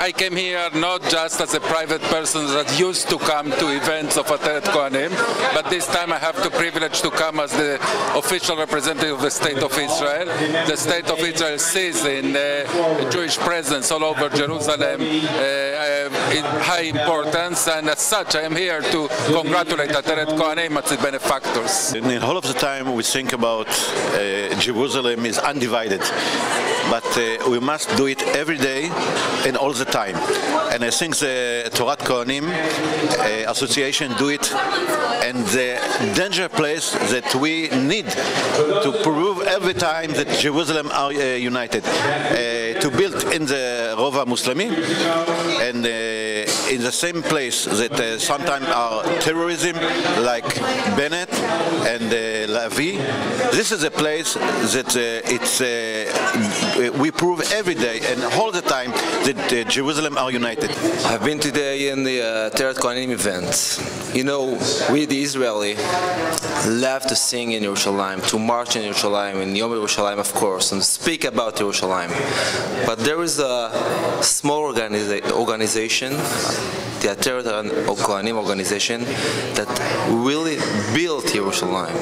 I came here not just as a private person that used to come to events of Ateret Cohanim, but this time I have the privilege to come as the official representative of the State of Israel. The State of Israel sees in Jewish presence all over Jerusalem in high importance, and as such I am here to congratulate Ateret Cohanim as the benefactors. In all of the time we think about Jerusalem is undivided, but we must do it every day and all the time. And I think the Ateret Cohanim Association do it, and the danger place that we need to prove every time that Jerusalem are united, to build in the Rova Muslimi, and in the same place that sometimes are terrorism, like Bennett and Lavi. This is a place that we prove every day and all the time that Jerusalem are united. I've been today in the Ateret Cohanim event. You know, we the Israeli love to sing in Yerushalayim, to march in Yerushalayim, in Yom Yerushalayim of course, and speak about Yerushalayim. But there is a small organization, the Ateret Cohanim organization, that really built Yerushalayim.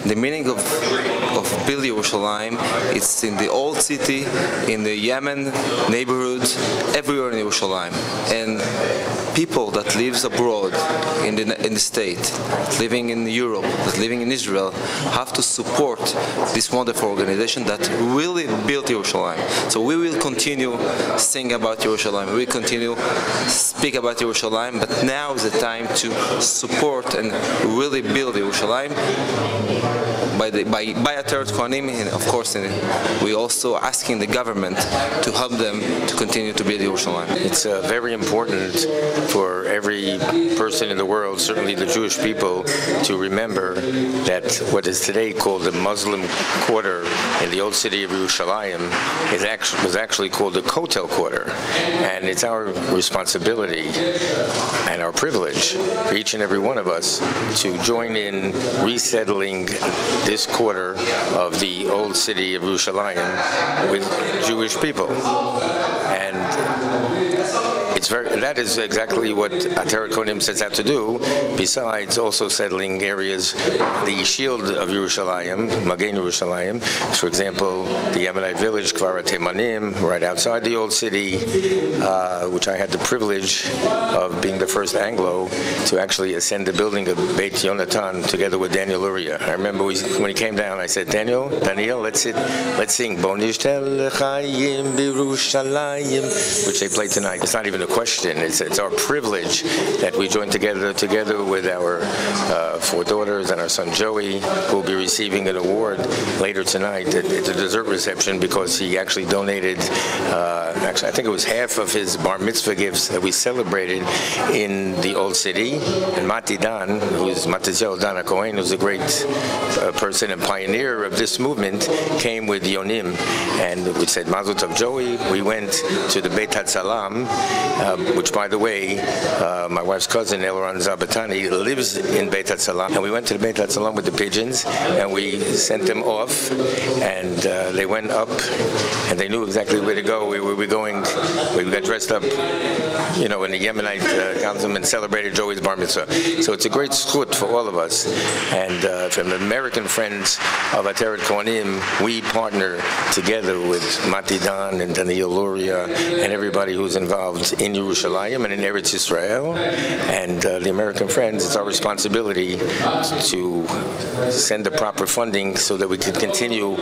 The meaning of build Yerushalayim, it's in the old city, in the Yemen neighborhoods, everywhere in Yerushalayim. And people that lives abroad in the state, living in Europe, that living in Israel, have to support this wonderful organization that really built Yerushalayim. So we will continue sing about Yerushalayim. We will continue speak about Yerushalayim, but now is the time to support and really build Yerushalayim by Ateret Cohanim, and of course we also asking the government to help them to continue to build Yerushalayim. It's very important for every person in the world, certainly the Jewish people, to remember that what is today called the Muslim quarter in the old city of Yerushalayim was actually called the Kotel quarter, and it's our responsibility and our privilege for each and every one of us to join in resettling this quarter of the old city of Yerushalayim with Jewish people. And that is exactly what Ateret Cohanim sets out to do, besides also settling areas, the shield of Yerushalayim, Magen Yerushalayim, for example, the Yemenite village, Kvar Temanim, right outside the old city, which I had the privilege of being the first Anglo to actually ascend the building of Beit Yonatan together with Daniel Luria. I remember when he came down, I said, Daniel, let's sing Bo Nishtel Chayim B'Yerushalayim, which they play tonight. It's not even a question. It's our privilege that we join together with our 4 daughters and our son Joey, who will be receiving an award later tonight at the dessert reception, because he actually donated, I think it was half of his bar mitzvah gifts that we celebrated in the old city. And Mati Dan, who's Matizyahu Dan Cohen, who's a great person and pioneer of this movement, came with Yonim, and we said Mazel Tov Joey. We went to the Beit HaTzalam, which, by the way, my wife's cousin Elran Zabatani lives in Beit HaTzalam, and we went to the Beit HaTzalam with the pigeons, and we sent them off, and they went up, and they knew exactly where to go. We were going. We got dressed up, in the Yemenite costume and celebrated Joey's bar mitzvah. So it's a great zchut for all of us, and from the American friends of Ateret Cohanim, we partner together with Mati Dan and Daniel Luria and everybody who's involved in Yerushalayim and in Eretz Israel, and the American friends. It's our responsibility to send the proper funding so that we can continue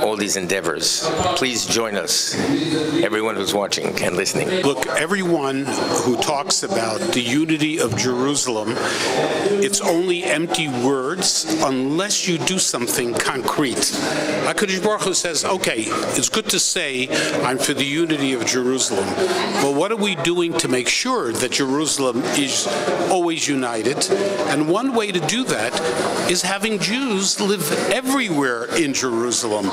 all these endeavors. Please join us, everyone who's watching and listening. Look, everyone who talks about the unity of Jerusalem, it's only empty words unless you do something concrete. HaKadosh Baruch Hu says, okay, it's good to say I'm for the unity of Jerusalem, but what are we doing to make sure that Jerusalem is always united? And one way to do that is having Jews live everywhere in Jerusalem,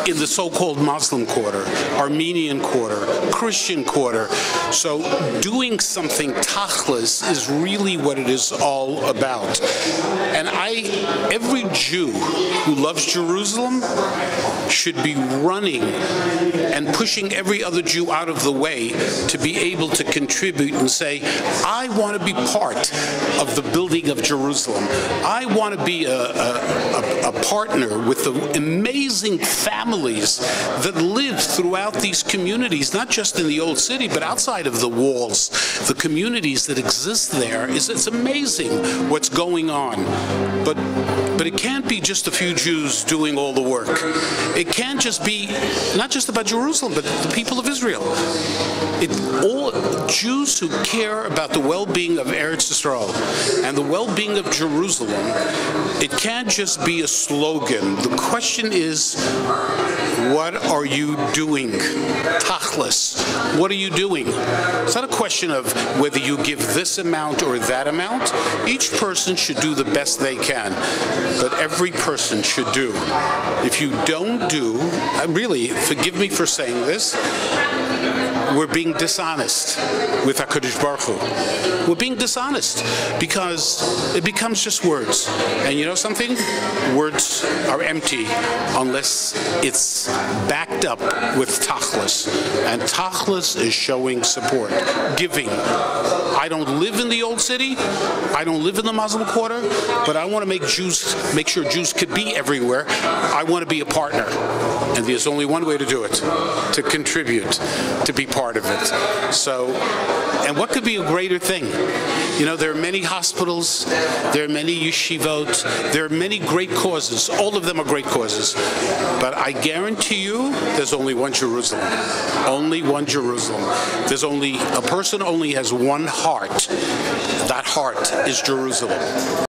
in the so-called Muslim quarter, Armenian quarter, Christian quarter. So doing something tachlis is really what it is all about. And every Jew who loves Jerusalem should be running and pushing every other Jew out of the way to be able to contribute and say, I want to be part of the building of Jerusalem. I want to be a partner with the amazing families that live throughout these communities, not just in the old city, but outside of the walls. The communities that exist there, it's amazing what's going on. But it can't be just a few Jews doing all the work. It can't just be, not just about Jerusalem, but the people of Israel. All Jews who care about the well-being of Eretz Yisrael and the well-being of Jerusalem, it can't just be a slogan. The question is, what are you doing? Tachlis. What are you doing? It's not a question of whether you give this amount or that amount. Each person should do the best they can, but every person should do. If you don't do, really, forgive me for saying this, we're being dishonest with HaKadosh Baruch Hu. We're being dishonest because it becomes just words. And you know something? Words are empty unless it's backed up with tachlis. And tachlis is showing support, giving. I don't live in the old city. I don't live in the Muslim quarter, but I want to make sure Jews could be everywhere. I want to be a partner. And there's only one way to do it, to contribute, to be part of it. So, and what could be a greater thing? You know, there are many hospitals, there are many yeshivot, there are many great causes. All of them are great causes. But I guarantee you, there's only one Jerusalem. Only one Jerusalem. A person only has one heart. That heart is Jerusalem.